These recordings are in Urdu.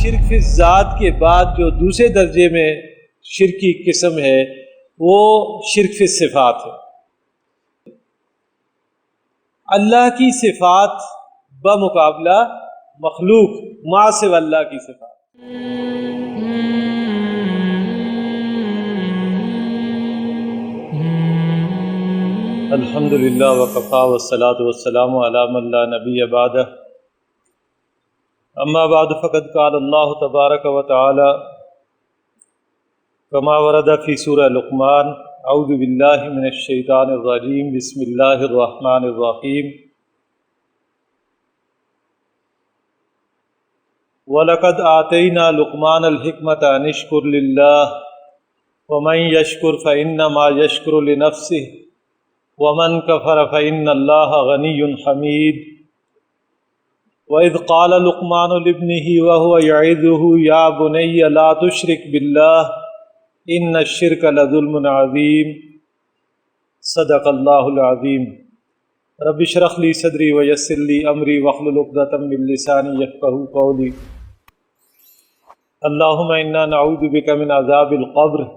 شرک فی الذات کے بعد جو دوسرے درجے میں شرک کی قسم ہے وہ شرک فی الصفات ہے۔ اللہ کی صفات بمقابلہ مخلوق ما سوی اللہ کی صفات۔ الحمدللہ وکفی والصلاۃ والسلام علی من لا نبی بعدہ، اما بعد فقد قال اللہ تبارک و تعالی کما ورد فی سورہ لقمان، اعوذ باللہ من الشیطان الرجیم، بسم اللہ الرحمن الرحیم۔ وَلَقَدْ آتَيْنَا لُقْمَانَ الْحِكْمَةَ أَنِ اشْكُرْ لِلَّهِ وَمَنْ يَشْكُرْ فَإِنَّمَا يَشْكُرُ لِنَفْسِهِ وَمَنْ كَفَرَ فَإِنَّ اللَّهَ غَنِيٌّ حَمِيدٌ۔ وَإِذْ قَالَ لُقْمَانُ لِابْنِهِ وَهُوَ يَعِظُهُ يَا بُنَيَّ لَا تُشْرِكْ بِاللَّهِ إِنَّ الشِّرْكَ لَظُلْمٌ عَظِيمٌ۔ صدق اللہ العظیم۔ رب اشرح لی صدری ویسر لی امری واحلل عقدۃ من لسانی یفقہوا قولی۔ اللہم انا نعوذ بک من عذاب القبر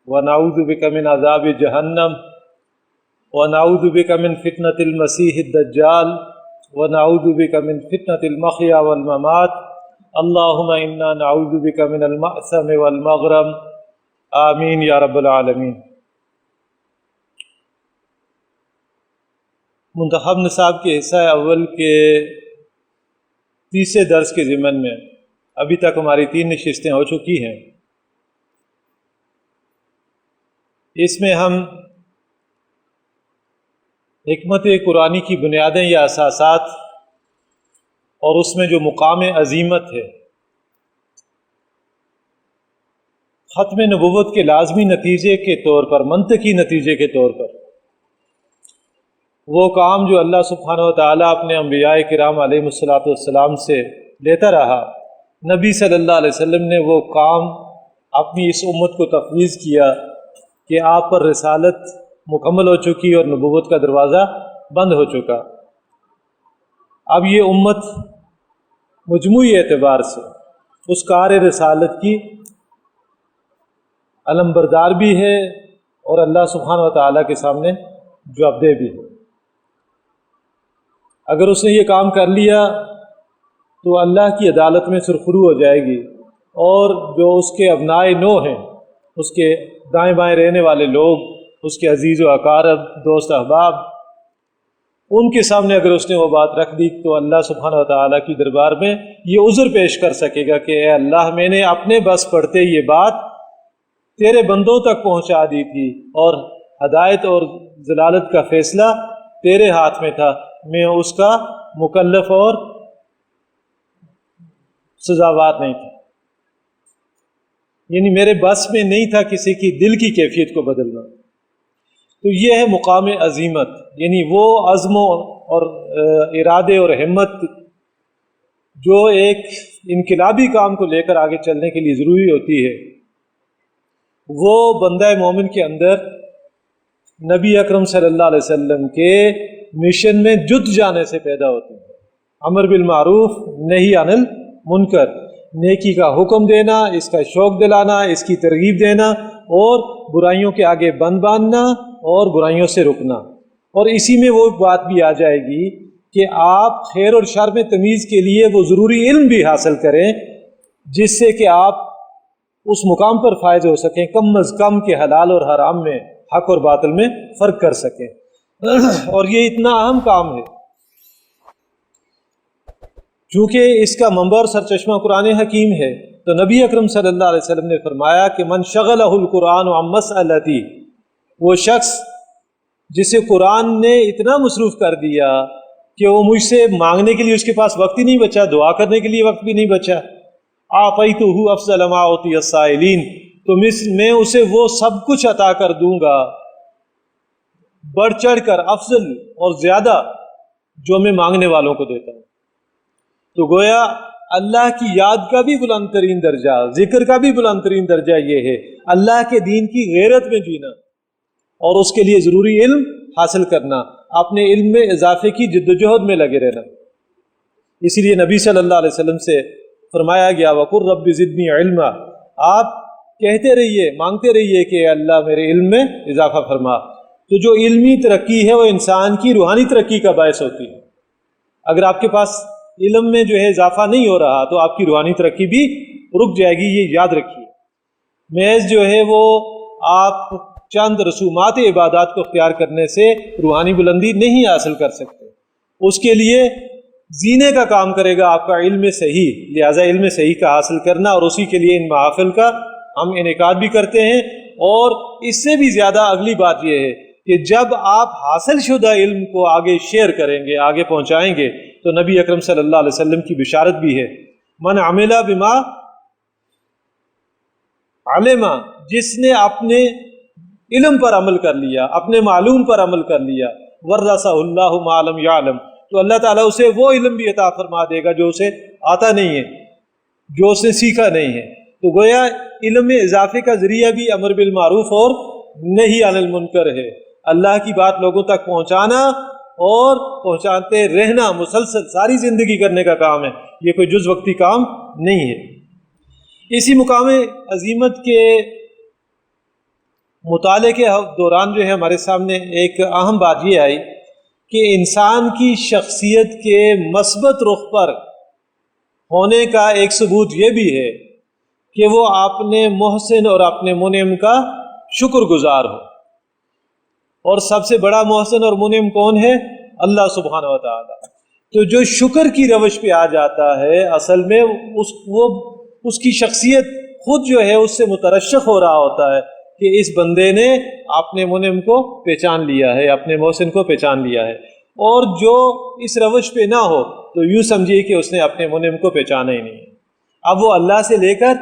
ونعوذ بک من عذاب جہنم ونعوذ بک من فتنة المسیح الدجال ونعوذ بک من فتنة المحیا والممات۔ اللہم انا نعوذ بک من المأثم والمغرم، آمین یا رب العالمین۔ منتخب نصاب کے حصہ اول کے تیسرے درس کے ضمن میں ابھی تک ہماری 3 نشستیں ہو چکی ہیں۔ اس میں ہم حکمت قرآنی کی بنیادیں یا اساسات اور اس میں جو مقام عظیمت ہے، ختم نبوت کے لازمی نتیجے کے طور پر، منطقی نتیجے کے طور پر، وہ کام جو اللہ سبحانہ و تعالیٰ اپنے انبیاء کرام علیہ السلام سے لیتا رہا، نبی صلی اللہ علیہ وسلم نے وہ کام اپنی اس امت کو تفویض کیا کہ آپ پر رسالت مکمل ہو چکی اور نبوت کا دروازہ بند ہو چکا۔ اب یہ امت مجموعی اعتبار سے اس کار رسالت کی علمبردار بھی ہے اور اللہ سبحانہ و تعالیٰ کے سامنے جوابدہ بھی ہے۔ اگر اس نے یہ کام کر لیا تو اللہ کی عدالت میں سرخرو ہو جائے گی، اور جو اس کے ابنائے نو ہیں، اس کے دائیں بائیں رہنے والے لوگ، اس کے عزیز و اقارب، دوست احباب، ان کے سامنے اگر اس نے وہ بات رکھ دی تو اللہ سبحانہ و تعالیٰ کی دربار میں یہ عذر پیش کر سکے گا کہ اے اللہ، میں نے اپنے بس پڑھتے یہ بات تیرے بندوں تک پہنچا دی تھی، اور ہدایت اور ضلالت کا فیصلہ تیرے ہاتھ میں تھا، میں اس کا مکلف اور سزاوار نہیں تھا، یعنی میرے بس میں نہیں تھا کسی کی دل کی کیفیت کو بدلنا۔ تو یہ ہے مقام عظیمت، یعنی وہ عزم اور ارادے اور ہمت جو ایک انقلابی کام کو لے کر آگے چلنے کے لیے ضروری ہوتی ہے، وہ بندہ مومن کے اندر نبی اکرم صلی اللہ علیہ وسلم کے مشن میں جت جانے سے پیدا ہوتی ہے۔ امر بالمعروف نہی عن المنکر، نیکی کا حکم دینا، اس کا شوق دلانا، اس کی ترغیب دینا، اور برائیوں کے آگے بند باندھنا اور برائیوں سے رکنا۔ اور اسی میں وہ بات بھی آ جائے گی کہ آپ خیر اور شر میں تمیز کے لیے وہ ضروری علم بھی حاصل کریں جس سے کہ آپ اس مقام پر فائز ہو سکیں، کم از کم کے حلال اور حرام میں، حق اور باطل میں فرق کر سکیں۔ اور یہ اتنا اہم کام ہے چونکہ اس کا منبع اور سرچشمہ قرآن حکیم ہے، تو نبی اکرم صلی اللہ علیہ وسلم نے فرمایا کہ من شغلہ القرآن عن مسئلتی، وہ شخص جسے قرآن نے اتنا مصروف کر دیا کہ وہ مجھ سے مانگنے کے لیے اس کے پاس وقت ہی نہیں بچا، دعا کرنے کے لیے وقت بھی نہیں بچا، آفیتہ افضل ما اعطی السائلین، تو میں اسے وہ سب کچھ عطا کر دوں گا بڑھ چڑھ کر، افضل اور زیادہ، جو میں مانگنے والوں کو دیتا ہوں۔ تو گویا اللہ کی یاد کا بھی بلند ترین درجہ، ذکر کا بھی بلند ترین درجہ یہ ہے اللہ کے دین کی غیرت میں جینا، اور اس کے لیے ضروری علم حاصل کرنا، اپنے علم میں اضافے کی جد و جہد میں لگے رہنا۔ اسی لیے نبی صلی اللہ علیہ وسلم سے فرمایا گیا وَقُلْ رَبِّ زِدْنِي عِلْمًا، آپ کہتے رہیے، مانگتے رہیے کہ اللہ میرے علم میں اضافہ فرما۔ تو جو علمی ترقی ہے وہ انسان کی روحانی ترقی کا باعث ہوتی ہے۔ اگر آپ کے پاس علم میں جو ہے اضافہ نہیں ہو رہا تو آپ کی روحانی ترقی بھی رک جائے گی، یہ یاد رکھیے۔ محض جو ہے وہ آپ چند رسومات عبادات کو اختیار کرنے سے روحانی بلندی نہیں حاصل کر سکتے، اس کے لیے زینے کا کام کرے گا آپ کا علم صحیح، لہٰذا علم صحیح کا حاصل کرنا، اور اسی کے لیے ان محافل کا ہم انعقاد بھی کرتے ہیں۔ اور اس سے بھی زیادہ اگلی بات یہ ہے کہ جب آپ حاصل شدہ علم کو آگے شیئر کریں گے، آگے پہنچائیں گے، تو نبی اکرم صلی اللہ علیہ وسلم کی بشارت بھی ہے، من عمل بما علم، جس نے اپنے علم پر عمل کر لیا، اپنے معلوم پر عمل کر لیا، ورثہ اللہ ما لم یعلم، تو اللہ تعالیٰ اسے وہ علم بھی عطا فرما دے گا جو اسے آتا نہیں ہے، جو اسے سیکھا نہیں ہے۔ تو گویا علم میں اضافے کا ذریعہ بھی امر بالمعروف اور نہی عن المنکر ہے، اللہ کی بات لوگوں تک پہنچانا اور پہنچاتے رہنا، مسلسل ساری زندگی کرنے کا کام ہے، یہ کوئی جز وقتی کام نہیں ہے۔ اسی مقام عظیمت کے مطالعے کے دوران جو ہے ہمارے سامنے ایک اہم بات یہ آئی کہ انسان کی شخصیت کے مثبت رخ پر ہونے کا ایک ثبوت یہ بھی ہے کہ وہ اپنے محسن اور اپنے منعم کا شکر گزار ہو، اور سب سے بڑا محسن اور منعم کون ہے؟ اللہ سبحانہ و تعالی۔ تو جو شکر کی روش پہ آ جاتا ہے، اصل میں اس کی شخصیت خود جو ہے اس سے مترشح ہو رہا ہوتا ہے کہ اس بندے نے اپنے منعم کو پہچان لیا ہے، اپنے محسن کو پہچان لیا ہے۔ اور جو اس روش پہ نہ ہو تو یوں سمجھیے کہ اس نے اپنے منعم کو پہچانا ہی نہیں۔ اب وہ اللہ سے لے کر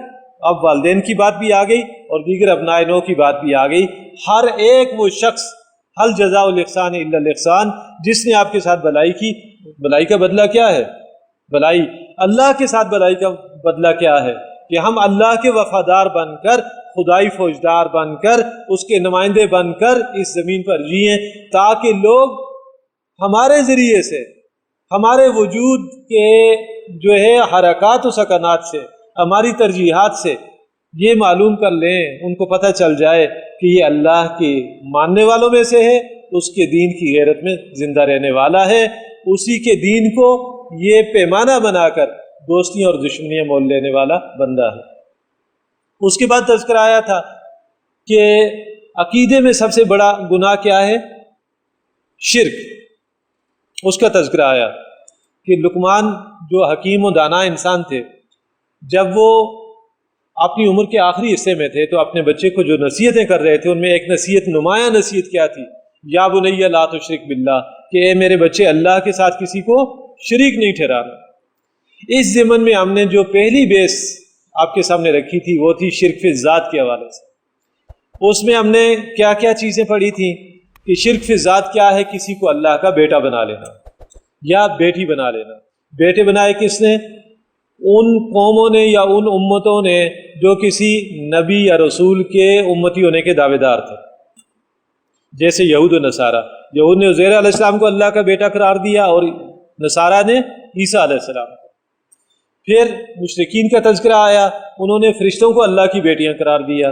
اب والدین کی بات بھی آ گئی اور دیگر ابناء نو کی بات بھی آ گئی، ہر ایک وہ شخص حل جزاء الاحسان الا الاحسان، جس نے آپ کے ساتھ بلائی کی، بلائی کا بدلہ کیا ہے؟ بلائی۔ اللہ کے ساتھ بلائی کا بدلہ کیا ہے؟ کہ ہم اللہ کے وفادار بن کر، خدائی فوجدار بن کر، اس کے نمائندے بن کر اس زمین پر جئیں، تاکہ لوگ ہمارے ذریعے سے، ہمارے وجود کے جو ہے حرکات و سکنات سے، ہماری ترجیحات سے یہ معلوم کر لیں، ان کو پتہ چل جائے کہ یہ اللہ کے ماننے والوں میں سے ہے، اس کے دین کی غیرت میں زندہ رہنے والا ہے، اسی کے دین کو یہ پیمانہ بنا کر دوستیاں اور دشمنیاں مول لینے والا بندہ ہے۔ اس کے بعد تذکرہ آیا تھا کہ عقیدے میں سب سے بڑا گناہ کیا ہے؟ شرک۔ اس کا تذکرہ آیا کہ لقمان جو حکیم و دانا انسان تھے، جب وہ اپنی عمر کے آخری حصے میں تھے تو اپنے بچے کو جو نصیحتیں کر رہے تھے ان میں ایک نصیحت، نمایاں نصیحت کیا تھی؟ یا بنی لا تشرک باللہ، کہ اے میرے بچے اللہ کے ساتھ کسی کو شریک نہیں ٹھہرانا۔ اس ضمن میں ہم نے جو پہلی بیس آپ کے سامنے رکھی تھی وہ تھی شرک فی ذات کے حوالے سے۔ اس میں ہم نے کیا کیا چیزیں پڑھی تھیں کہ شرک فی ذات کیا ہے؟ کسی کو اللہ کا بیٹا بنا لینا یا بیٹی بنا لینا۔ بیٹے بنائے کس نے؟ ان قوموں نے یا ان امتوں نے جو کسی نبی یا رسول کے امتی ہونے کے دعوے دار تھے، جیسے یہود و نصارہ۔ یہود نے عزیر علیہ السلام کو اللہ کا بیٹا قرار دیا اور نصارہ نے عیسیٰ علیہ السلام کو۔ پھر مشرکین کا تذکرہ آیا، انہوں نے فرشتوں کو اللہ کی بیٹیاں قرار دیا۔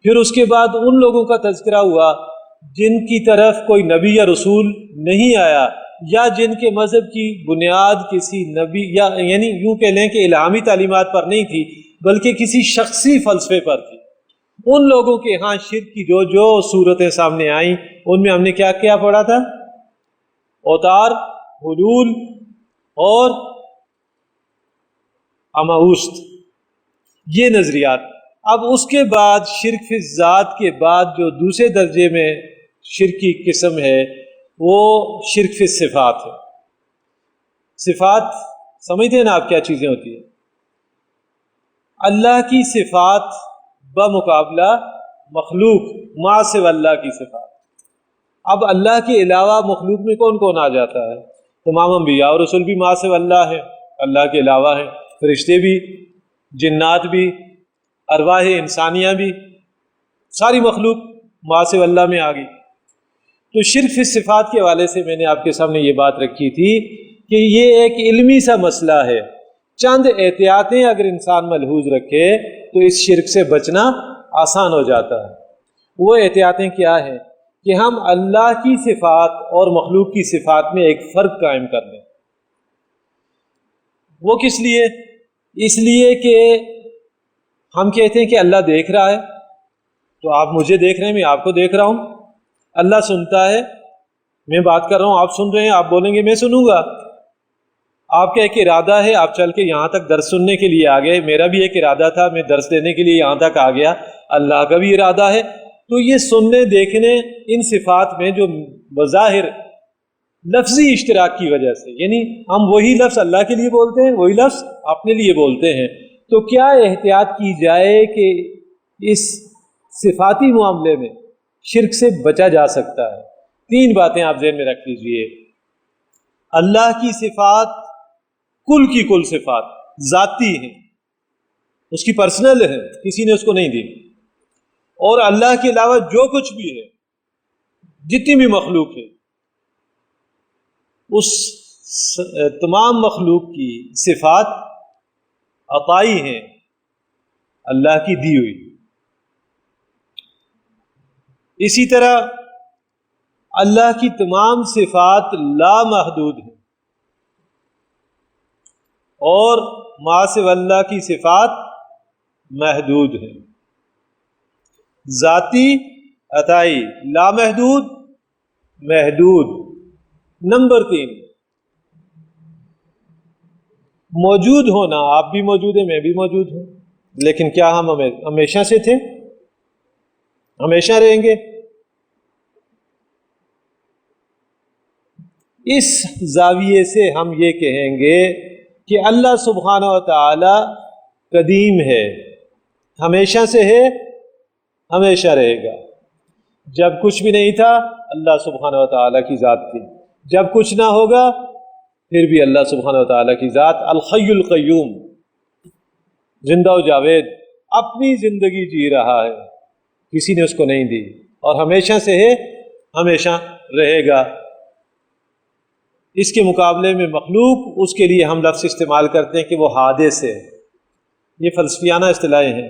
پھر اس کے بعد ان لوگوں کا تذکرہ ہوا جن کی طرف کوئی نبی یا رسول نہیں آیا، یا جن کے مذہب کی بنیاد کسی نبی یا یعنی یوں کہہ لیں کہ الہامی تعلیمات پر نہیں تھی بلکہ کسی شخصی فلسفے پر تھی۔ ان لوگوں کے ہاں شرک کی جو صورتیں سامنے آئیں ان میں ہم نے کیا کیا پڑھا تھا؟ اوتار، حلول اور اماوست، یہ نظریات۔ اب اس کے بعد شرک فی ذات کے بعد جو دوسرے درجے میں شرک کی قسم ہے وہ شرک فی صفات ہے۔ صفات سمجھتے ہیں نا آپ کیا چیزیں ہوتی ہیں؟ اللہ کی صفات بمقابلہ مخلوق ما سوی اللہ کی صفات۔ اب اللہ کے علاوہ مخلوق میں کون کون آ جاتا ہے؟ تمام انبیاء اور رسول بھی ما سوی اللہ ہے، اللہ کے علاوہ ہیں، فرشتے بھی، جنات بھی، ارواح انسانیہ بھی، ساری مخلوق ما سوی اللہ میں آ گئی۔ تو شرک فی صفات کے حوالے سے میں نے آپ کے سامنے یہ بات رکھی تھی کہ یہ ایک علمی سا مسئلہ ہے، چند احتیاطیں اگر انسان ملحوظ رکھے تو اس شرک سے بچنا آسان ہو جاتا ہے۔ وہ احتیاطیں کیا ہیں کہ ہم اللہ کی صفات اور مخلوق کی صفات میں ایک فرق قائم کر لیں۔ وہ کس لیے؟ اس لیے کہ ہم کہتے ہیں کہ اللہ دیکھ رہا ہے، تو آپ مجھے دیکھ رہے ہیں، میں آپ کو دیکھ رہا ہوں۔ اللہ سنتا ہے، میں بات کر رہا ہوں، آپ سن رہے ہیں، آپ بولیں گے میں سنوں گا۔ آپ کا ایک ارادہ ہے، آپ چل کے یہاں تک درس سننے کے لیے آ گئے، میرا بھی ایک ارادہ تھا، میں درس دینے کے لیے یہاں تک آ گیا، اللہ کا بھی ارادہ ہے۔ تو یہ سننے دیکھنے ان صفات میں جو بظاہر لفظی اشتراک کی وجہ سے، یعنی ہم وہی لفظ اللہ کے لیے بولتے ہیں، وہی لفظ اپنے لیے بولتے ہیں، تو کیا احتیاط کی جائے کہ اس صفاتی معاملے میں شرک سے بچا جا سکتا ہے؟ 3 باتیں آپ ذہن میں رکھ لیجئے۔ اللہ کی صفات کل کی کل صفات ذاتی ہیں، اس کی پرسنل ہے، کسی نے اس کو نہیں دی۔ اور اللہ کے علاوہ جو کچھ بھی ہے، جتنی بھی مخلوق ہے، اس تمام مخلوق کی صفات عطائی ہیں، اللہ کی دی ہوئی۔ اسی طرح اللہ کی تمام صفات لامحدود ہیں، اور ما سوی اللہ کی صفات محدود ہیں۔ ذاتی، عطائی، لامحدود، محدود۔ نمبر 3، موجود ہونا، آپ بھی موجود ہیں، میں بھی موجود ہوں، لیکن کیا ہم ہمیشہ سے تھے؟ ہمیشہ رہیں گے؟ اس زاویے سے ہم یہ کہیں گے کہ اللہ سبحانہ و تعالی قدیم ہے، ہمیشہ سے ہے، ہمیشہ رہے گا۔ جب کچھ بھی نہیں تھا اللہ سبحانہ و تعالی کی ذات تھی، جب کچھ نہ ہوگا پھر بھی اللہ سبحانہ و تعالی کی ذات الحی القیوم، زندہ و جاوید، اپنی زندگی جی رہا ہے، کسی نے اس کو نہیں دی، اور ہمیشہ سے ہے، ہمیشہ رہے گا۔ اس کے مقابلے میں مخلوق، اس کے لیے ہم لفظ استعمال کرتے ہیں کہ وہ حادث ہے۔ یہ فلسفیانہ اصطلاحیں ہیں۔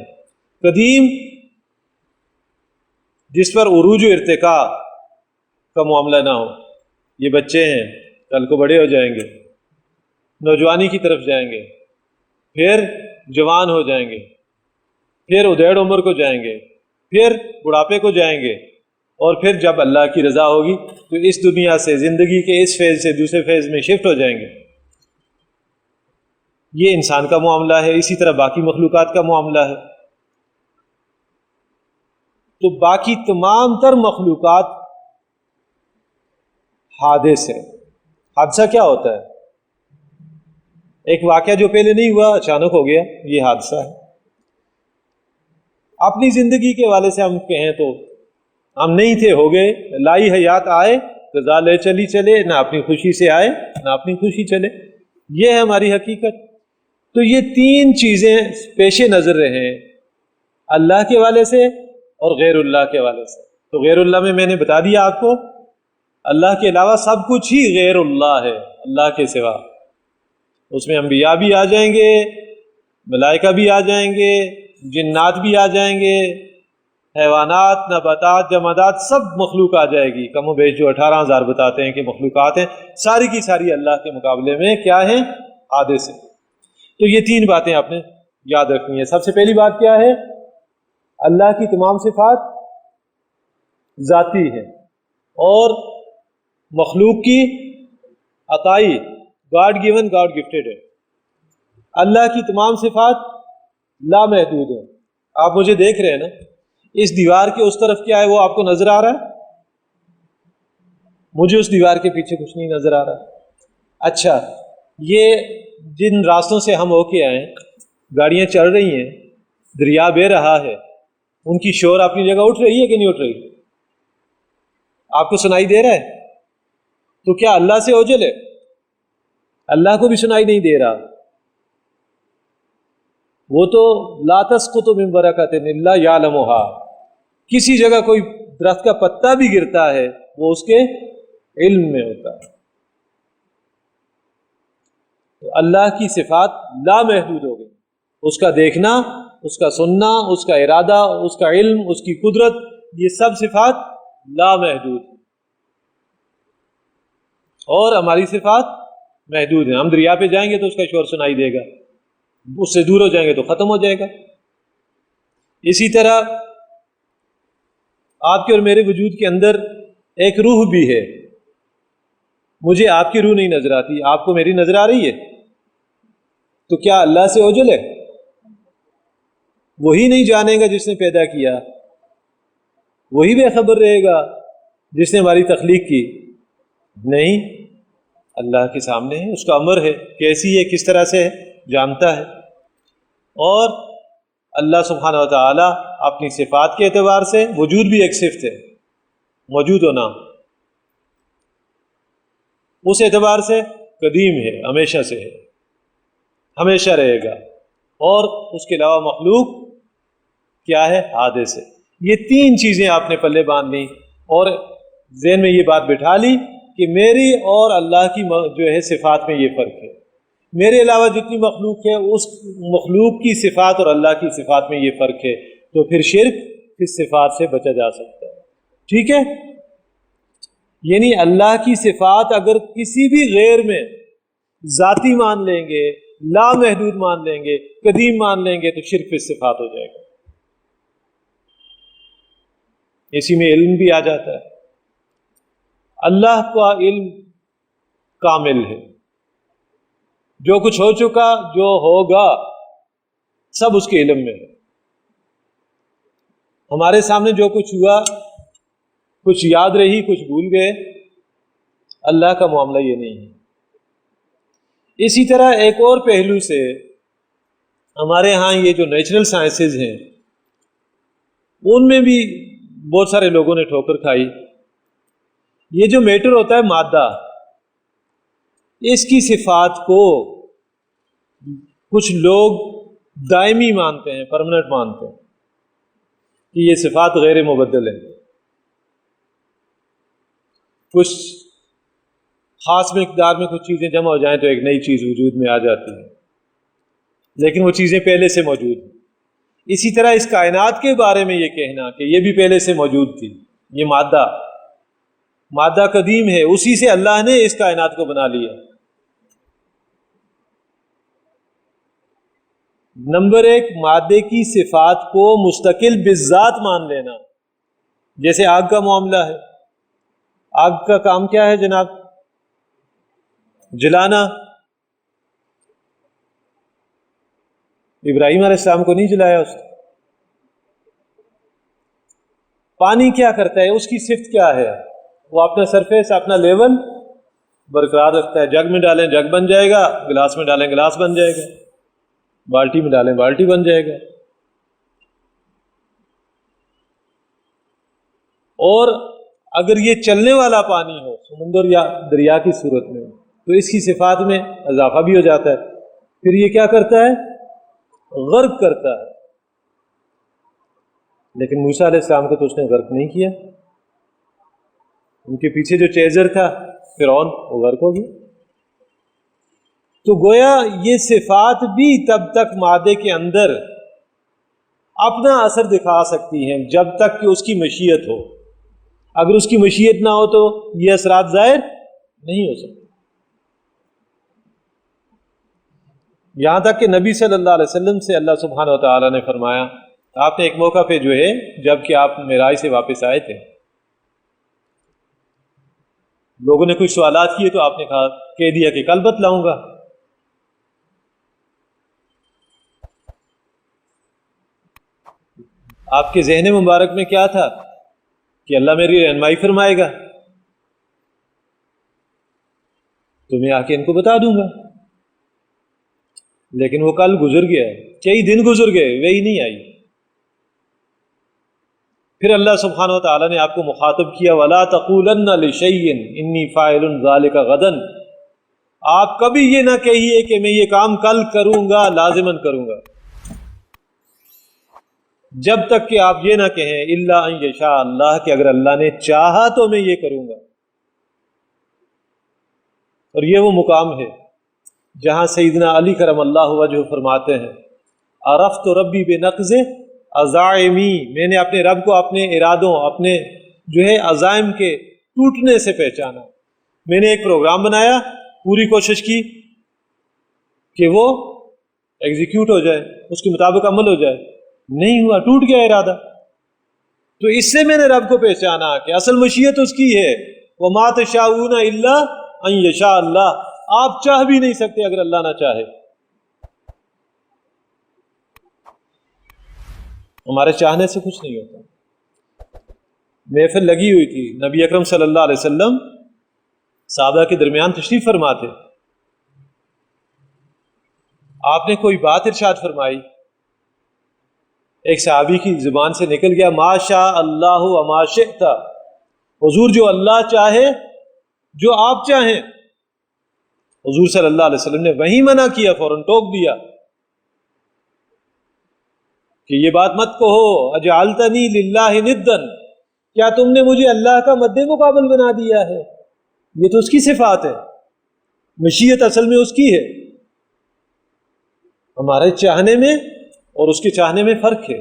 قدیم، جس پر عروج و ارتقاء کا معاملہ نہ ہو، یہ بچے ہیں، کل کو بڑے ہو جائیں گے، نوجوانی کی طرف جائیں گے، پھر جوان ہو جائیں گے، پھر ادھیڑ عمر کو جائیں گے، پھر بڑھاپے کو جائیں گے، اور پھر جب اللہ کی رضا ہوگی تو اس دنیا سے، زندگی کے اس فیز سے دوسرے فیز میں شفٹ ہو جائیں گے۔ یہ انسان کا معاملہ ہے، اسی طرح باقی مخلوقات کا معاملہ ہے۔ تو باقی تمام تر مخلوقات حادث ہے۔ حادثہ کیا ہوتا ہے؟ ایک واقعہ جو پہلے نہیں ہوا، اچانک ہو گیا، یہ حادثہ ہے۔ اپنی زندگی کے حوالے سے ہم کہیں تو ہم نہیں تھے، ہو گئے، لائی حیات آئے، رضا لے چلی چلے، نہ اپنی خوشی سے آئے نہ اپنی خوشی چلے، یہ ہے ہماری حقیقت۔ تو یہ 3 چیزیں پیش نظر رہیں، اللہ کے حوالے سے اور غیر اللہ کے حوالے سے۔ تو غیر اللہ میں نے بتا دیا آپ کو، اللہ کے علاوہ سب کچھ ہی غیر اللہ ہے، اللہ کے سوا۔ اس میں انبیاء بھی آ جائیں گے، ملائکہ بھی آ جائیں گے، جنات بھی آ جائیں گے، حیوانات، نباتات، جمادات، سب مخلوق آ جائے گی، کم و بیش جو 18,000 بتاتے ہیں کہ مخلوقات ہیں، ساری کی ساری اللہ کے مقابلے میں کیا ہیں؟ حادث ہیں۔ تو یہ 3 باتیں آپ نے یاد رکھنی ہے۔ سب سے پہلی بات کیا ہے؟ اللہ کی تمام صفات ذاتی ہیں، اور مخلوق کی عطائی، گاڈ گیون، گاڈ گفٹڈ ہے۔ اللہ کی تمام صفات لامحدود ہیں۔ آپ مجھے دیکھ رہے ہیں نا، اس دیوار کے اس طرف کیا ہے وہ آپ کو نظر آ رہا ہے؟ مجھے اس دیوار کے پیچھے کچھ نہیں نظر آ رہا۔ اچھا، یہ جن راستوں سے ہم ہو کے آئے، گاڑیاں چل رہی ہیں، دریا بہہ رہا ہے، ان کی شور اپنی جگہ اٹھ رہی ہے کہ نہیں اٹھ رہی؟ آپ کو سنائی دے رہا ہے؟ تو کیا اللہ سے اوجل ہے؟ اللہ کو بھی سنائی نہیں دے رہا۔ وہ تو لا تسقط من برکۃ الا یعلمها، کسی جگہ کوئی درخت کا پتا بھی گرتا ہے وہ اس کے علم میں ہوتا ہے۔ تو اللہ کی صفات لامحدود ہو گئی، اس کا دیکھنا، اس کا سننا، اس کا ارادہ، اس کا علم، اس کی قدرت، یہ سب صفات لامحدود ہیں، اور ہماری صفات محدود ہیں۔ ہم دریا پہ جائیں گے تو اس کا شور سنائی دے گا، اس سے دور ہو جائیں گے تو ختم ہو جائے گا۔ اسی طرح آپ کے اور میرے وجود کے اندر ایک روح بھی ہے، مجھے آپ کی روح نہیں نظر آتی، آپ کو میری نظر آ رہی ہے، تو کیا اللہ سے اوجل ہے؟ وہی نہیں جانے گا جس نے پیدا کیا، وہی بے خبر رہے گا جس نے ہماری تخلیق کی؟ نہیں، اللہ کے سامنے ہے، اس کا امر ہے، کیسی ہے، کس طرح سے ہے، جانتا ہے۔ اور اللہ سبحانہ و تعالی اپنی صفات کے اعتبار سے، وجود بھی ایک صفت ہے، موجود ہونا، اس اعتبار سے قدیم ہے، ہمیشہ سے ہے، ہمیشہ رہے گا۔ اور اس کے علاوہ مخلوق کیا ہے؟ حادث ہے۔ یہ تین چیزیں آپ نے پلے باندھ لی اور ذہن میں یہ بات بٹھا لی کہ میری اور اللہ کی جو ہے صفات میں یہ فرق ہے، میرے علاوہ جتنی مخلوق ہے اس مخلوق کی صفات اور اللہ کی صفات میں یہ فرق ہے، تو پھر شرک اس صفات سے بچا جا سکتا ہے۔ ٹھیک ہے؟ یعنی اللہ کی صفات اگر کسی بھی غیر میں ذاتی مان لیں گے، لامحدود مان لیں گے، قدیم مان لیں گے، تو شرک فی صفات ہو جائے گا۔ اسی میں علم بھی آ جاتا ہے، اللہ کا علم کامل ہے، جو کچھ ہو چکا، جو ہوگا، سب اس کے علم میں ہے۔ ہمارے سامنے جو کچھ ہوا، کچھ یاد رہی، کچھ بھول گئے، اللہ کا معاملہ یہ نہیں ہے۔ اسی طرح ایک اور پہلو سے ہمارے ہاں یہ جو نیچرل سائنسز ہیں، ان میں بھی بہت سارے لوگوں نے ٹھوکر کھائی۔ یہ جو میٹر ہوتا ہے، مادہ، اس کی صفات کو کچھ لوگ دائمی مانتے ہیں، پرماننٹ مانتے ہیں کہ یہ صفات غیر مبدل ہیں، کچھ خاص مقدار میں کچھ چیزیں جمع ہو جائیں تو ایک نئی چیز وجود میں آ جاتی ہے، لیکن وہ چیزیں پہلے سے موجود ہیں۔ اسی طرح اس کائنات کے بارے میں یہ کہنا کہ یہ بھی پہلے سے موجود تھی، یہ مادہ قدیم ہے، اسی سے اللہ نے اس کائنات کو بنا لیا۔ نمبر ایک، مادے کی صفات کو مستقل بالذات مان لینا، جیسے آگ کا معاملہ ہے۔ آگ کا کام کیا ہے جناب؟ جلانا۔ ابراہیم علیہ السلام کو نہیں جلایا اس نے۔ پانی کیا کرتا ہے؟ اس کی صفت کیا ہے؟ وہ اپنا سرفیس، اپنا لیول برقرار رکھتا ہے۔ جگ میں ڈالیں جگ بن جائے گا، گلاس میں ڈالیں گلاس بن جائے گا، بالٹی میں ڈالیں بالٹی بن جائے گا۔ اور اگر یہ چلنے والا پانی ہو، سمندر یا دریا کی صورت میں، تو اس کی صفات میں اضافہ بھی ہو جاتا ہے۔ پھر یہ کیا کرتا ہے؟ غرق کرتا ہے۔ لیکن موسیٰ علیہ السلام کو تو اس نے غرق نہیں کیا، ان کے پیچھے جو چیزر تھا فرعون، وہ غرق ہو گیا۔ تو گویا یہ صفات بھی تب تک مادے کے اندر اپنا اثر دکھا سکتی ہیں جب تک کہ اس کی مشیت ہو۔ اگر اس کی مشیت نہ ہو تو یہ اثرات ظاہر نہیں ہو سکتے۔ یہاں تک کہ نبی صلی اللہ علیہ وسلم سے اللہ سبحانہ و تعالیٰ نے فرمایا، آپ نے ایک موقع پہ جو ہے جب کہ آپ معراج سے واپس آئے تھے، لوگوں نے کچھ سوالات کیے تو آپ نے کہہ دیا کہ کل بتلاؤں گا۔ آپ کے ذہن مبارک میں کیا تھا کہ اللہ میری رہنمائی فرمائے گا تو میں آ کے ان کو بتا دوں گا، لیکن وہ کل گزر گیا، کئی دن گزر گئے، وہی نہیں آئی۔ پھر اللہ سبحانہ و تعالیٰ نے آپ کو مخاطب کیا، وَلَا تَقُولَنَّ لِشَيْءٍ إِنِّي فَاعِلٌ ذَلِكَ غَدًا، آپ کبھی یہ نہ کہیے کہ میں یہ کام کل کروں گا، لازماً کروں گا، جب تک کہ آپ یہ نہ کہیں إِلَّا أَن يَشَاءَ اللہ، کہ اگر اللہ نے چاہا تو میں یہ کروں گا۔ اور یہ وہ مقام ہے جہاں سیدنا علی کرم اللہ وجہ فرماتے ہیں عرفت ربی بنقض عزائمی، میں نے اپنے رب کو اپنے ارادوں، اپنے جو ہے عزائم کے ٹوٹنے سے پہچانا۔ میں نے ایک پروگرام بنایا، پوری کوشش کی کہ وہ ایگزیکیوٹ ہو جائے، اس کے مطابق عمل ہو جائے، نہیں ہوا، ٹوٹ گیا ارادہ۔ تو اس سے میں نے رب کو پہچانا کہ اصل مشیت اس کی ہے، وَمَا تَشَاءُونَ إِلَّا أَن يَشَاءَ اللَّهُ، آپ چاہ بھی نہیں سکتے اگر اللہ نہ چاہے۔ ہمارے چاہنے سے کچھ نہیں ہوتا۔ محفل لگی ہوئی تھی، نبی اکرم صلی اللہ علیہ وسلم صحابہ کے درمیان تشریف فرما تھے، آپ نے کوئی بات ارشاد فرمائی، ایک صحابی کی زبان سے نکل گیا ما شاء اللہ وما شئت، حضور جو اللہ چاہے، جو آپ چاہیں۔ حضور صلی اللہ علیہ وسلم نے وہیں منع کیا، فوراً ٹوک دیا کہ یہ بات مت کہو، اجعلتنی للہ ندًا، کیا تم نے مجھے اللہ کا مد مقابل بنا دیا ہے؟ یہ تو اس کی صفات ہے، مشیت اصل میں اس کی ہے۔ ہمارے چاہنے میں اور اس کے چاہنے میں فرق ہے۔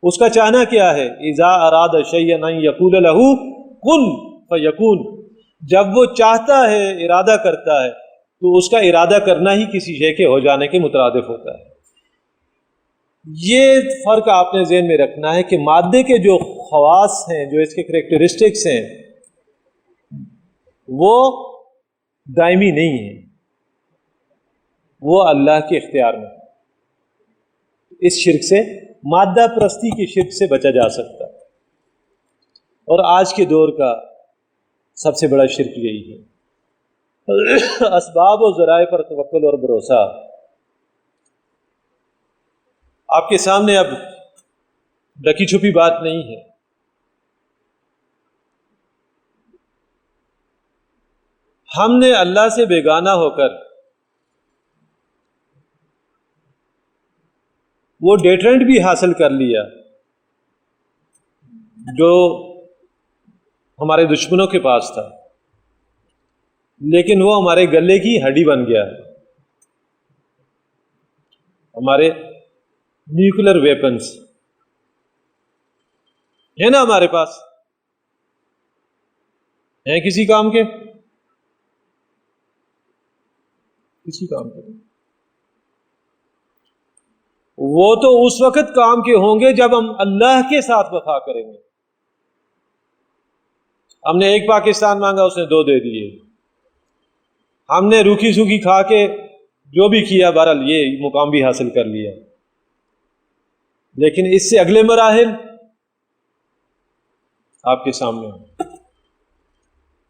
اس کا چاہنا کیا ہے؟ اذا اراد شیئا ان یقول له کن فیکون، جب وہ چاہتا ہے، ارادہ کرتا ہے، تو اس کا ارادہ کرنا ہی کسی شے کے ہو جانے کے مترادف ہوتا ہے۔ یہ فرق آپ نے ذہن میں رکھنا ہے کہ مادے کے جو خواص ہیں، جو اس کے کریکٹرسٹکس ہیں، وہ دائمی نہیں ہیں، وہ اللہ کے اختیار میں۔ اس شرک سے، مادہ پرستی کے شرک سے بچا جا سکتا ہے، اور آج کے دور کا سب سے بڑا شرک یہی ہے، اسباب و ذرائع پر توکل اور بھروسہ۔ آپ کے سامنے اب ڈکی چھپی بات نہیں ہے، ہم نے اللہ سے بیگانہ ہو کر وہ ڈیٹرنٹ بھی حاصل کر لیا جو ہمارے دشمنوں کے پاس تھا، لیکن وہ ہمارے گلے کی ہڈی بن گیا ہے۔ ہمارے نیوکلر ویپنز ہے نا ہمارے پاس، ہیں کسی کام کے؟ کسی کام کے نہیں۔ وہ تو اس وقت کام کے ہوں گے جب ہم اللہ کے ساتھ وفا کریں گے۔ ہم نے ایک پاکستان مانگا، اس نے دو دے دیے، ہم نے روکھی سوکھی کھا کے جو بھی کیا، بہرحال یہ مقام بھی حاصل کر لیا، لیکن اس سے اگلے مراحل آپ کے سامنے ہیں۔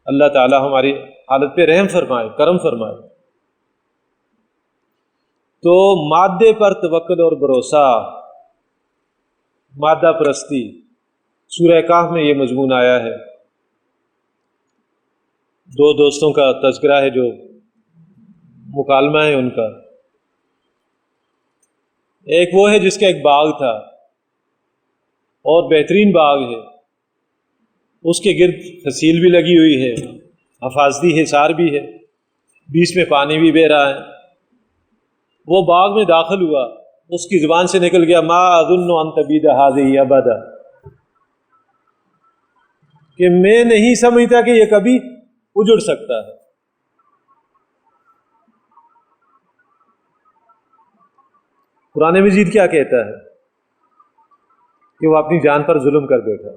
اللہ تعالی ہماری حالت پہ رحم فرمائے، کرم فرمائے۔ تو مادے پر توکل اور بھروسہ، مادہ پرستی، سورہ کہف میں یہ مضمون آیا ہے۔ دو دوستوں کا تذکرہ ہے جو مکالمہ ہے ان کا۔ ایک وہ ہے جس کا ایک باغ تھا، اور بہترین باغ ہے، اس کے گرد فصیل بھی لگی ہوئی ہے، حفاظتی حصار بھی ہے، بیچ میں پانی بھی بہہ رہا ہے۔ وہ باغ میں داخل ہوا، اس کی زبان سے نکل گیا ما اظن ان تبید هذه ابدا، کہ میں نہیں سمجھتا کہ یہ کبھی اجڑ سکتا ہے۔ قرآن مجید کیا کہتا ہے کہ وہ اپنی جان پر ظلم کر بیٹھا،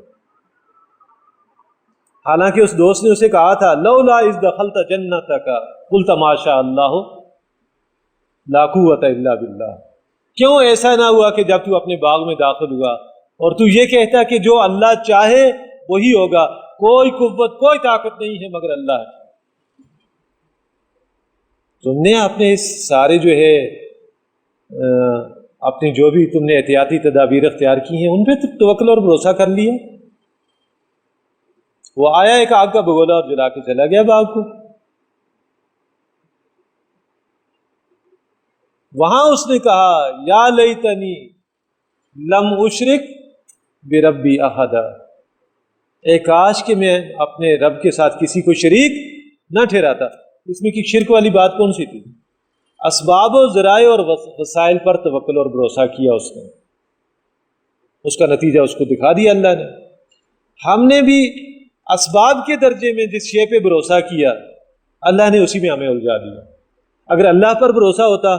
حالانکہ اس دوست نے اسے کہا تھا لولا اذ دخلت جنتک قلت ما شاء اللہ لا قوت الا باللہ، کیوں ایسا نہ ہوا کہ جب تو اپنے باغ میں داخل ہوا اور تو یہ کہتا کہ جو اللہ چاہے وہی ہوگا، کوئی قوت کوئی طاقت نہیں ہے مگر اللہ۔ تم نے اپنے سارے جو ہے اپنی جو بھی تم نے احتیاطی تدابیر اختیار کی ہیں ان پہ توکل اور بھروسہ کر لیا۔ وہ آیا ایک آگ کا بگولا اور جلا کے چلا گیا باغ کو۔ وہاں اس نے کہا یا لیتنی لم اشرک بربی احدا، اے کاش کہ میں اپنے رب کے ساتھ کسی کو شریک نہ ٹھہراتا۔ اس میں کی شرک والی بات کون سی تھی؟ اسباب و ذرائع اور وسائل پر توکل اور بھروسہ کیا اس نے، اس کا نتیجہ اس کو دکھا دیا اللہ نے۔ ہم نے بھی اسباب کے درجے میں جس شے پہ بھروسہ کیا اللہ نے اسی میں ہمیں الجھا دیا۔ اگر اللہ پر بھروسہ ہوتا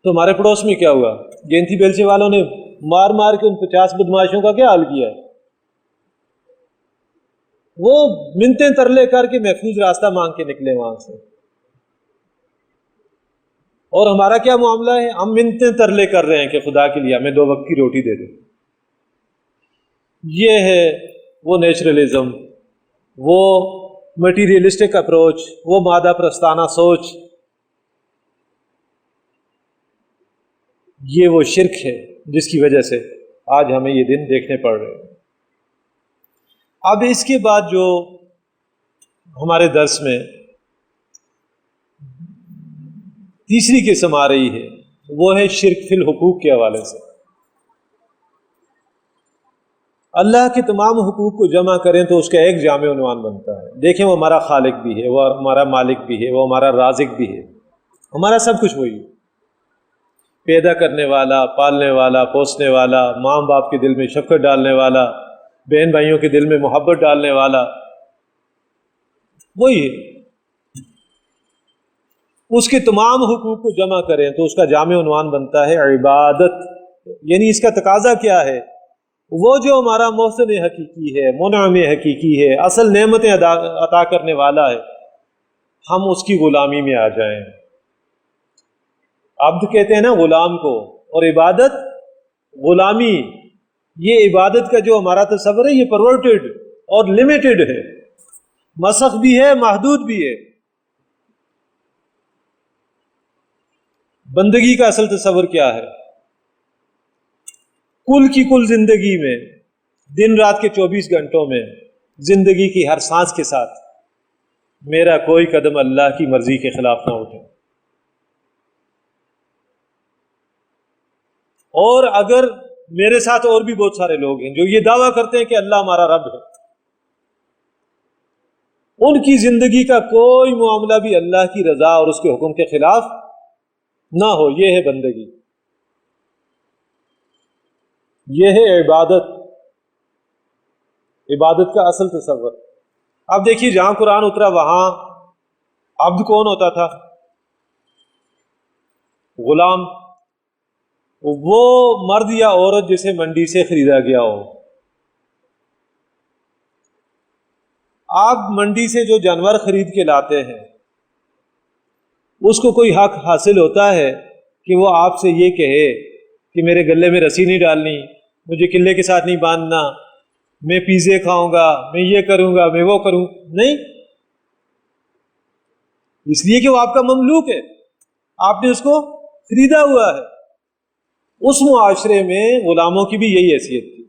تو ہمارے پڑوس میں کیا ہوا، گینتھی بیلچے والوں نے مار مار کے ان 50 بدماشوں کا کیا حال کیا ہے، وہ منتیں ترلے کر کے محفوظ راستہ مانگ کے نکلے وہاں سے۔ اور ہمارا کیا معاملہ ہے، ہم منتیں ترلے کر رہے ہیں کہ خدا کے لیے ہمیں 2 وقت کی روٹی دے دے۔ یہ ہے وہ نیچرلزم، وہ مٹیریلسٹک اپروچ، وہ مادہ پرستانہ سوچ، یہ وہ شرک ہے جس کی وجہ سے آج ہمیں یہ دن دیکھنے پڑ رہے ہیں۔ اب اس کے بعد جو ہمارے درس میں تیسری قسم آ رہی ہے وہ ہے شرک فی الحقوق کے حوالے سے۔ اللہ کے تمام حقوق کو جمع کریں تو اس کا ایک جامع عنوان بنتا ہے۔ دیکھیں وہ ہمارا خالق بھی ہے، وہ ہمارا مالک بھی ہے، وہ ہمارا رازق بھی ہے، ہمارا سب کچھ وہی ہے، پیدا کرنے والا، پالنے والا، پوسنے والا، ماں باپ کے دل میں شفقت ڈالنے والا، بہن بھائیوں کے دل میں محبت ڈالنے والا، وہی ہے۔ اس کے تمام حقوق کو جمع کریں تو اس کا جامع عنوان بنتا ہے عبادت۔ یعنی اس کا تقاضا کیا ہے، وہ جو ہمارا محسن حقیقی ہے، منعم حقیقی ہے، اصل نعمتیں عطا کرنے والا ہے، ہم اس کی غلامی میں آ جائیں۔ عبد کہتے ہیں نا غلام کو، اور عبادت غلامی۔ یہ عبادت کا جو ہمارا تصور ہے یہ پرورٹڈ اور لمیٹڈ ہے، مسخ بھی ہے، محدود بھی ہے۔ بندگی کا اصل تصور کیا ہے، کل کی کل زندگی میں، دن رات کے 24 گھنٹوں میں، زندگی کی ہر سانس کے ساتھ میرا کوئی قدم اللہ کی مرضی کے خلاف نہ اٹھے۔ اور اگر میرے ساتھ اور بھی بہت سارے لوگ ہیں جو یہ دعویٰ کرتے ہیں کہ اللہ ہمارا رب ہے، ان کی زندگی کا کوئی معاملہ بھی اللہ کی رضا اور اس کے حکم کے خلاف نہ ہو، یہ ہے بندگی، یہ ہے عبادت، عبادت کا اصل تصور۔ اب دیکھیے جہاں قرآن اترا وہاں عبد کون ہوتا تھا، غلام، وہ مرد یا عورت جسے منڈی سے خریدا گیا ہو۔ آپ منڈی سے جو جانور خرید کے لاتے ہیں اس کو کوئی حق حاصل ہوتا ہے کہ وہ آپ سے یہ کہے کہ میرے گلے میں رسی نہیں ڈالنی، مجھے قلعے کے ساتھ نہیں باندھنا، میں پیزے کھاؤں گا، میں یہ کروں گا، میں وہ کروں؟ نہیں، اس لیے کہ وہ آپ کا مملوک ہے، آپ نے اس کو خریدا ہوا ہے۔ اس معاشرے میں غلاموں کی بھی یہی حیثیت تھی۔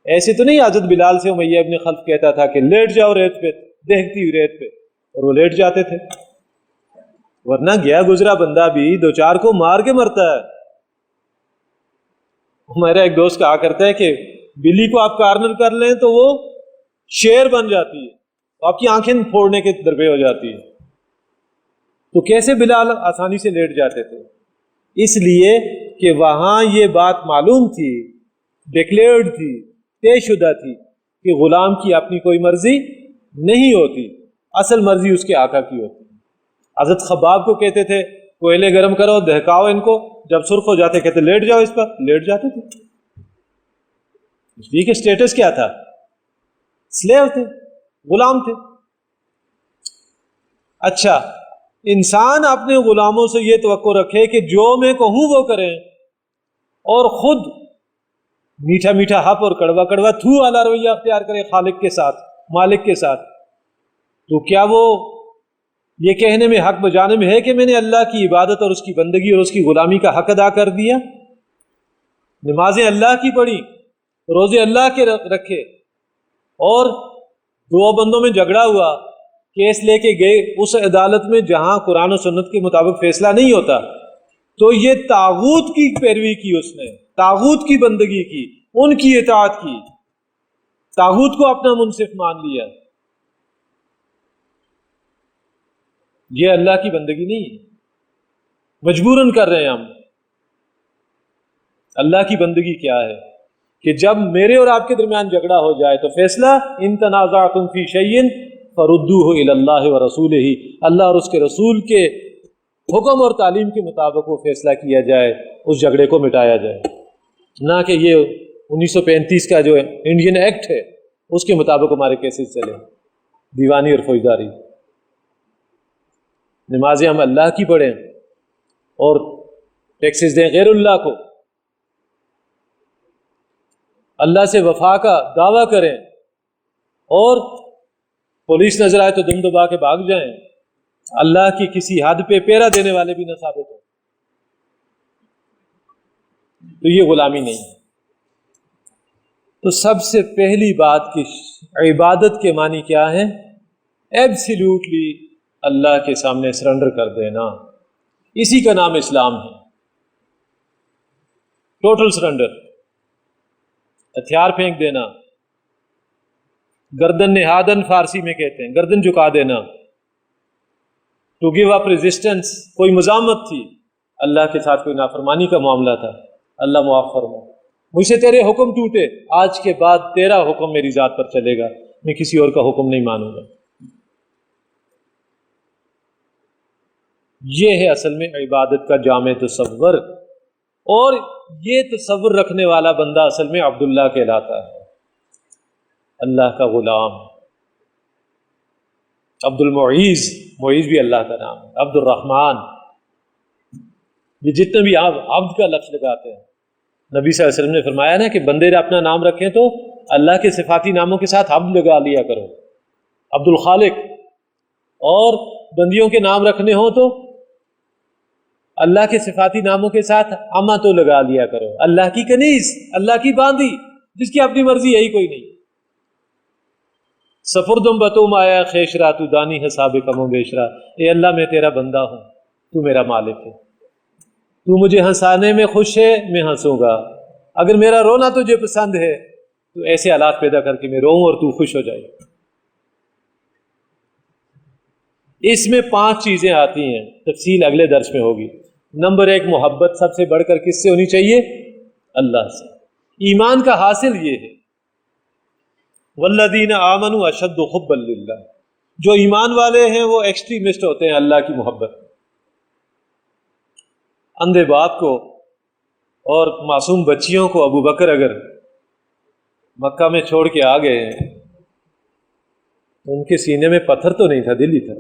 ایسے تو نہیں حضرت بلال سے امیہ ابن خلف کہتا تھا کہ لیٹ جاؤ ریت پہ، دیکھتی ہوئی ریت پہ، اور وہ لیٹ جاتے تھے، ورنہ گیا گزرا بندہ بھی 2-4 کو مار کے مرتا ہے۔ ہمارا ایک دوست کہا کرتا ہے کہ بلی کو آپ کارنر کر لیں تو وہ شیر بن جاتی ہے، آپ کی آنکھیں پھوڑنے کے درپے ہو جاتی ہے۔ تو کیسے بلال آسانی سے لیٹ جاتے تھے؟ اس لیے کہ وہاں یہ بات معلوم تھی، ڈکلیئرڈ تھی، طے شدہ تھی کہ غلام کی اپنی کوئی مرضی نہیں ہوتی، اصل مرضی اس کے آقا کی ہوتی۔ حضرت خباب کو کہتے تھے کوئلے گرم کرو، دہکاؤ ان کو، جب سرخ ہو جاتے کہتے لیٹ جاؤ اس پر، لیٹ جاتے تھے، اس لیے کہ اسٹیٹس کیا تھا، سلیو تھے، غلام تھے۔ اچھا، انسان اپنے غلاموں سے یہ توقع رکھے کہ جو میں کہوں وہ کریں، اور خود میٹھا میٹھا ہپ اور کڑوا کڑوا تھو والا رویہ اختیار کرے خالق کے ساتھ، مالک کے ساتھ، تو کیا وہ یہ کہنے میں حق بجانب ہے کہ میں نے اللہ کی عبادت اور اس کی بندگی اور اس کی غلامی کا حق ادا کر دیا؟ نمازیں اللہ کی پڑھی، روزے اللہ کے رکھے، اور 2 بندوں میں جھگڑا ہوا، کیس لے کے گئے اس عدالت میں جہاں قرآن و سنت کے مطابق فیصلہ نہیں ہوتا، تو یہ طاغوت کی پیروی کی، اس نے طاغوت کی بندگی کی، ان کی اطاعت کی، طاغوت کو اپنا منصف مان لیا۔ یہ اللہ کی بندگی نہیں ہے۔ مجبوراً کر رہے ہیں ہم. اللہ کی بندگی کیا ہے کہ جب میرے اور آپ کے درمیان جھگڑا ہو جائے تو فیصلہ ان تنازعتم فی شیء فردوہ الی اللہ ورسولہ، اللہ اور اس کے رسول کے حکم اور تعلیم کے مطابق وہ فیصلہ کیا جائے، اس جھگڑے کو مٹایا جائے، نہ کہ یہ 1935 کا جو انڈین ایکٹ ہے اس کے مطابق ہمارے کیسز چلے، دیوانی اور فوجداری. نمازیں ہم اللہ کی پڑھیں اور ٹیکسز دیں غیر اللہ کو، اللہ سے وفا کا دعویٰ کریں اور پولیس نظر آئے تو دم دبا کے بھاگ جائیں، اللہ کی کسی حد پہ پیرا دینے والے بھی نہ ثابت ہو، تو یہ غلامی نہیں ہے. تو سب سے پہلی بات کہ عبادت کے معنی کیا ہے؟ ایبسلیوٹلی اللہ کے سامنے سرنڈر کر دینا، اسی کا نام اسلام ہے. ٹوٹل سرنڈر، ہتھیار پھینک دینا، گردن نہادن فارسی میں کہتے ہیں، گردن جھکا دینا. ٹو گیو اپ ریزسٹنس، کوئی مزاحمت تھی، اللہ کے ساتھ کوئی نافرمانی کا معاملہ تھا، اللہ معاف فرما، مجھ سے تیرے حکم ٹوٹے، آج کے بعد تیرا حکم میری ذات پر چلے گا، میں کسی اور کا حکم نہیں مانوں گا. یہ ہے اصل میں عبادت کا جامع تصور، اور یہ تصور رکھنے والا بندہ اصل میں عبداللہ کہلاتا ہے، اللہ کا غلام. عبد المعیز، معیز بھی اللہ کا نام ہے، عبد الرحمن، یہ جتنے بھی آپ عبد کا لفظ لگاتے ہیں، نبی صلی اللہ علیہ وسلم نے فرمایا نا کہ بندے نے اپنا نام رکھیں تو اللہ کے صفاتی ناموں کے ساتھ عبد لگا لیا کرو، عبد الخالق. اور بندیوں کے نام رکھنے ہوں تو اللہ کے صفاتی ناموں کے ساتھ اما تو لگا لیا کرو، اللہ کی کنیز، اللہ کی باندی، جس کی اپنی مرضی یہی کوئی نہیں. سفردم بتوم آیا خیشرا تو دانی حساب کم و بیشرا، اے اللہ میں تیرا بندہ ہوں، تو میرا مالک ہے، تو مجھے ہنسانے میں خوش ہے، میں ہنسوں گا، اگر میرا رونا تجھے پسند ہے تو ایسے حالات پیدا کر کے میں روؤں اور تو خوش ہو جائے. اس میں 5 چیزیں آتی ہیں، تفصیل اگلے درس میں ہوگی. نمبر 1، محبت سب سے بڑھ کر کس سے ہونی چاہیے؟ اللہ سے. ایمان کا حاصل یہ ہے، والذین آمنوا اشد حبا للہ، جو ایمان والے ہیں وہ ایکسٹریمسٹ ہوتے ہیں اللہ کی محبت. اندھے باپ کو اور معصوم بچیوں کو ابو بکر اگر مکہ میں چھوڑ کے آ گئے ہیں تو ان کے سینے میں پتھر تو نہیں تھا، دل ہی تھا،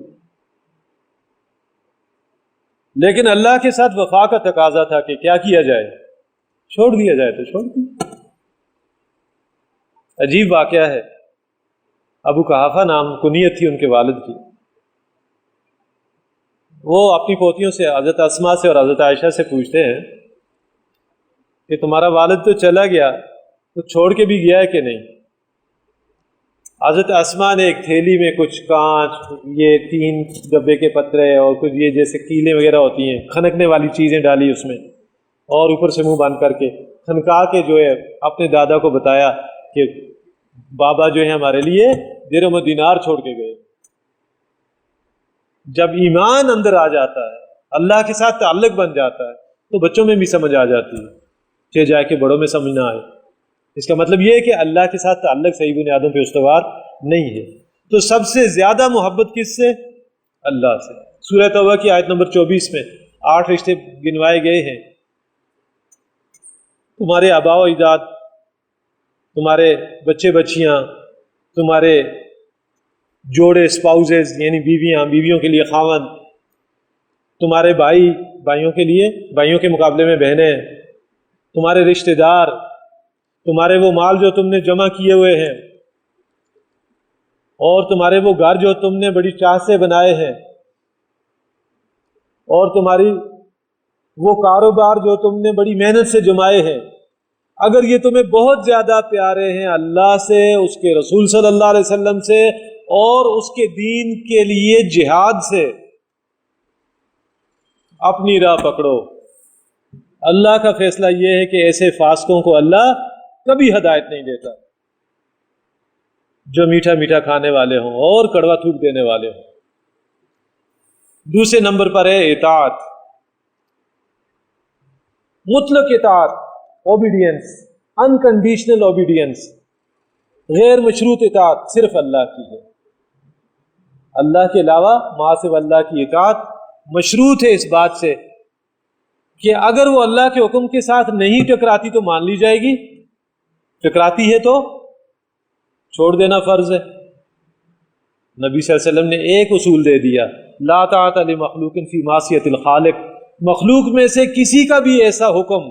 لیکن اللہ کے ساتھ وفا کا تقاضا تھا کہ کیا کیا جائے، چھوڑ دیا جائے تو چھوڑ دیا. عجیب واقعہ ہے، ابو قحافہ نام کنیت تھی ان کے والد کی. وہ اپنی پوتیوں سے، حضرت اسماء سے اور حضرت عائشہ سے پوچھتے ہیں کہ تمہارا والد تو چلا گیا، تو چھوڑ کے بھی گیا ہے کہ نہیں؟ حضرت اسماء نے ایک تھیلی میں کچھ کانچ، یہ 3 ڈبے کے پترے اور کچھ یہ جیسے کیلیں وغیرہ ہوتی ہیں کھنکنے والی چیزیں ڈالی اس میں، اور اوپر سے منہ بند کر کے کھنکا کے جو ہے اپنے دادا کو بتایا کہ بابا جو ہے ہمارے لیے درہم و دینار چھوڑ کے گئے. جب ایمان اندر آ جاتا ہے، اللہ کے ساتھ تعلق بن جاتا ہے، تو بچوں میں بھی سمجھ آ جاتی ہے، چاہے جائے کہ بڑوں میں سمجھ نہ آئے. اس کا مطلب یہ ہے کہ اللہ کے ساتھ تعلق صحیح بنیادوں پہ استوار نہیں ہے. تو سب سے زیادہ محبت کس سے؟ اللہ سے. سورہ توبہ کی آیت نمبر 24 میں 8 رشتے گنوائے گئے ہیں. تمہارے آباء و اجداد، تمہارے بچے بچیاں، تمہارے جوڑے اسپاؤزز یعنی بیویاں، بیویوں کے لیے خاوند، تمہارے بھائی، بھائیوں کے لیے، بھائیوں کے مقابلے میں بہنیں، تمہارے رشتہ دار، تمہارے وہ مال جو تم نے جمع کیے ہوئے ہیں، اور تمہارے وہ گھر جو تم نے بڑی چاہ سے بنائے ہیں، اور تمہاری وہ کاروبار جو تم نے بڑی محنت سے جمائے ہیں، اگر یہ تمہیں بہت زیادہ پیارے ہیں اللہ سے، اس کے رسول صلی اللہ علیہ وسلم سے اور اس کے دین کے لیے جہاد سے، اپنی راہ پکڑو. اللہ کا فیصلہ یہ ہے کہ ایسے فاسقوں کو اللہ کبھی ہدایت نہیں دیتا، جو میٹھا میٹھا کھانے والے ہوں اور کڑوا تھوک دینے والے ہوں. دوسرے نمبر پر ہے اطاعت. مطلق اطاعت، اوبیڈینس، انکنڈیشنل اوبیڈینس، غیر مشروط اطاعت صرف اللہ کی ہے. اللہ کے علاوہ ما سوی اللہ کی اطاعت مشروط ہے اس بات سے کہ اگر وہ اللہ کے حکم کے ساتھ نہیں ٹکراتی تو مان لی جائے گی، ٹکراتی ہے تو چھوڑ دینا فرض ہے. نبی صلی اللہ علیہ وسلم نے ایک اصول دے دیا، لا طاعت لمخلوق فی معصیۃ الخالق. مخلوق میں سے کسی کا بھی ایسا حکم،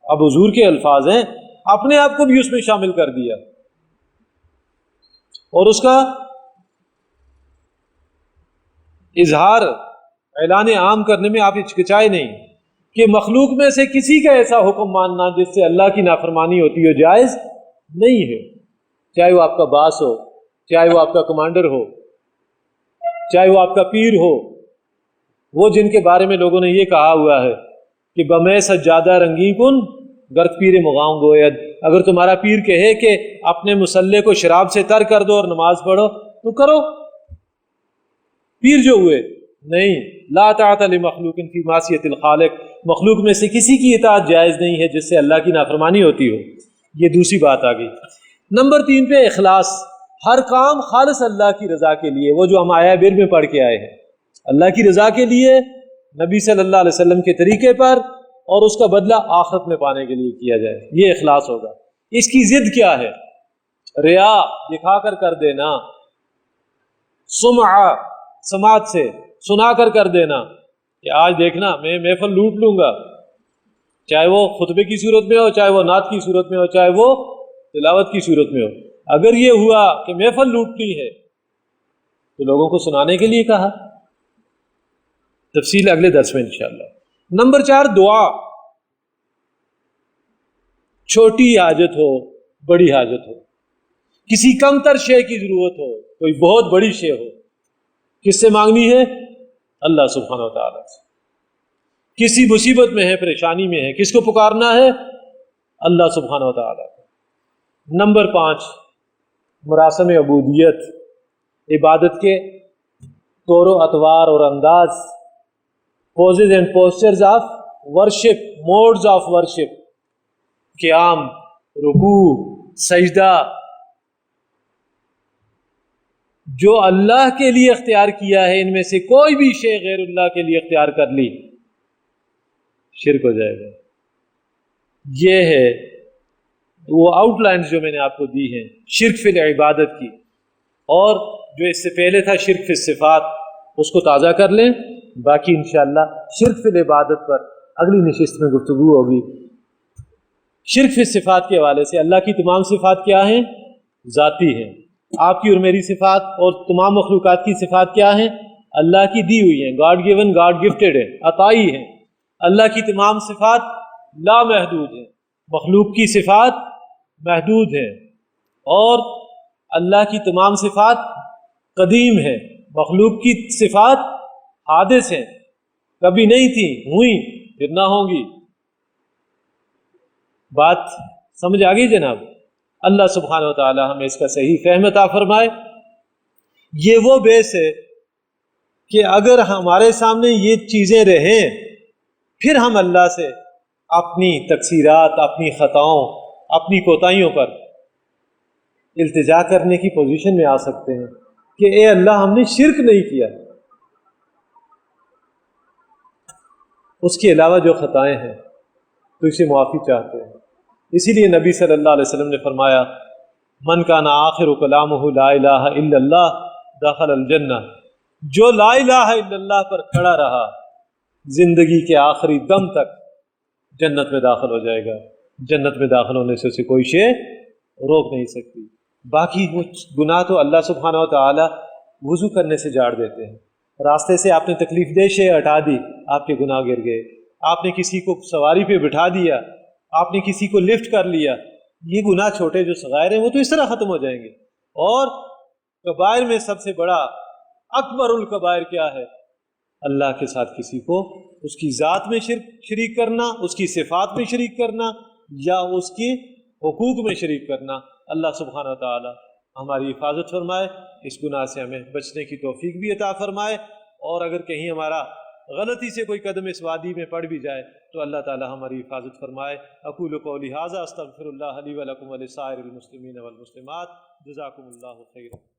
اب حضور کے الفاظ ہیں، اپنے آپ کو بھی اس میں شامل کر دیا اور اس کا اظہار اعلان عام کرنے میں آپ ہچکچائے نہیں کہ مخلوق میں سے کسی کا ایسا حکم ماننا جس سے اللہ کی نافرمانی ہوتی ہو جائز نہیں ہے، چاہے وہ آپ کا باس ہو، چاہے وہ آپ کا کمانڈر ہو، چاہے وہ آپ کا پیر ہو، وہ جن کے بارے میں لوگوں نے یہ کہا ہوا ہے کہ بمے سجادہ رنگی کن گرد پیر مغام گوید. اگر تمہارا پیر کہے کہ اپنے مصلے کو شراب سے تر کر دو اور نماز پڑھو تو کرو، پیر جو ہوئے. نہیں، لا طاعت لمخلوق فی معصیۃ الخالق، مخلوق میں سے کسی کی اطاعت جائز نہیں ہے جس سے اللہ کی نافرمانی ہوتی ہو. یہ دوسری بات آ گئی. نمبر 3 پہ اخلاص، ہر کام خالص اللہ کی رضا کے لیے، وہ جو ہم آیا بیر میں پڑھ کے آئے ہیں، اللہ کی رضا کے لیے، نبی صلی اللہ علیہ وسلم کے طریقے پر، اور اس کا بدلہ آخرت میں پانے کے لیے کیا جائے، یہ اخلاص ہوگا. اس کی ضد کیا ہے؟ ریا، دکھا کر دینا، سمعہ، سماعت سے سنا کر دینا کہ آج دیکھنا میں محفل لوٹ لوں گا، چاہے وہ خطبے کی صورت میں ہو، چاہے وہ نعت کی صورت میں ہو، چاہے وہ تلاوت کی صورت میں ہو. اگر یہ ہوا کہ محفل لوٹنی ہے تو لوگوں کو سنانے کے لیے کہا. تفصیل اگلے درس میں انشاءاللہ. نمبر 4 دعا، چھوٹی حاجت ہو، بڑی حاجت ہو، کسی کم تر شے کی ضرورت ہو، کوئی بہت بڑی شے ہو، کس سے مانگنی ہے؟ اللہ سبحانہ و تعالیٰ سے. کسی مصیبت میں ہے، پریشانی میں ہے، کس کو پکارنا ہے؟ اللہ سبحانہ و تعالیٰ کو. نمبر 5 مراسم عبودیت، عبادت کے طور و اطوار اور انداز، poses and postures of worship, moods of worship, قیام، رکوع، سجدہ، جو اللہ کے لیے اختیار کیا ہے ان میں سے کوئی بھی شے غیر اللہ کے لیے اختیار کر لی شرک ہو جائے گا. یہ ہے وہ آؤٹ لائنز جو میں نے آپ کو دی ہیں شرک فی العبادت کی، اور جو اس سے پہلے تھا شرک فی الصفات، اس کو تازہ کر لیں. باقی انشاءاللہ شرک فی العبادت پر اگلی نشست میں گفتگو ہوگی. شرک فی الصفات کے حوالے سے اللہ کی تمام صفات کیا ہیں؟ ذاتی ہیں. آپ کی اور میری صفات اور تمام مخلوقات کی صفات کیا ہیں؟ اللہ کی دی ہوئی ہیں، گاڈ گیون، گاڈ گفٹڈ ہیں، عطائی ہیں. اللہ کی تمام صفات لا محدود ہیں، مخلوق کی صفات محدود ہیں. اور اللہ کی تمام صفات قدیم ہیں، مخلوق کی صفات حادث ہیں، کبھی نہیں تھیں، ہوئیں، پھر نہ ہوں گی. بات سمجھ آ گئی جناب؟ اللہ سبحانہ و تعالی ہمیں اس کا صحیح فہم عطا فرمائے. یہ وہ بیس ہے کہ اگر ہمارے سامنے یہ چیزیں رہیں پھر ہم اللہ سے اپنی تقصیرات، اپنی خطاؤں، اپنی کوتاہیوں پر التجا کرنے کی پوزیشن میں آ سکتے ہیں کہ اے اللہ ہم نے شرک نہیں کیا. اس کے علاوہ جو خطائیں ہیں تو اسے معافی چاہتے ہیں. اسی لیے نبی صلی اللہ علیہ وسلم نے فرمایا من کان آخر کلامہ لا الہ الا اللہ دخل الجنہ، جو لا الہ الا اللہ پر کھڑا رہا زندگی کے آخری دم تک جنت میں داخل ہو جائے گا. جنت میں داخل ہونے سے اسے کوئی شے روک نہیں سکتی. باقی وہ گناہ تو اللہ سبحانہ و تعالی وضو کرنے سے جاڑ دیتے ہیں. راستے سے آپ نے تکلیف دہ شے ہٹا دی، آپ کے گناہ گر گئے. آپ نے کسی کو سواری پہ بٹھا دیا، آپ نے کسی کو لفٹ کر لیا، یہ گناہ چھوٹے جو صغائر ہیں وہ تو اس طرح ختم ہو جائیں گے. اور کبائر میں سب سے بڑا اکبر الکبائر کیا ہے؟ اللہ کے ساتھ کسی کو اس کی ذات میں شریک کرنا، اس کی صفات میں شریک کرنا، یا اس کی حقوق میں شریک کرنا. اللہ سبحانہ و تعالی ہماری حفاظت فرمائے، اس گناہ سے ہمیں بچنے کی توفیق بھی عطا فرمائے. اور اگر کہیں ہمارا غلطی سے کوئی قدم اس وادی میں پڑ بھی جائے تو اللہ تعالی ہماری حفاظت فرمائے۔ اقول قولی ھذا استغفر اللہ لی ولکم ولسائر المسلمین والمسلمات، جزاکم اللہ خیرا۔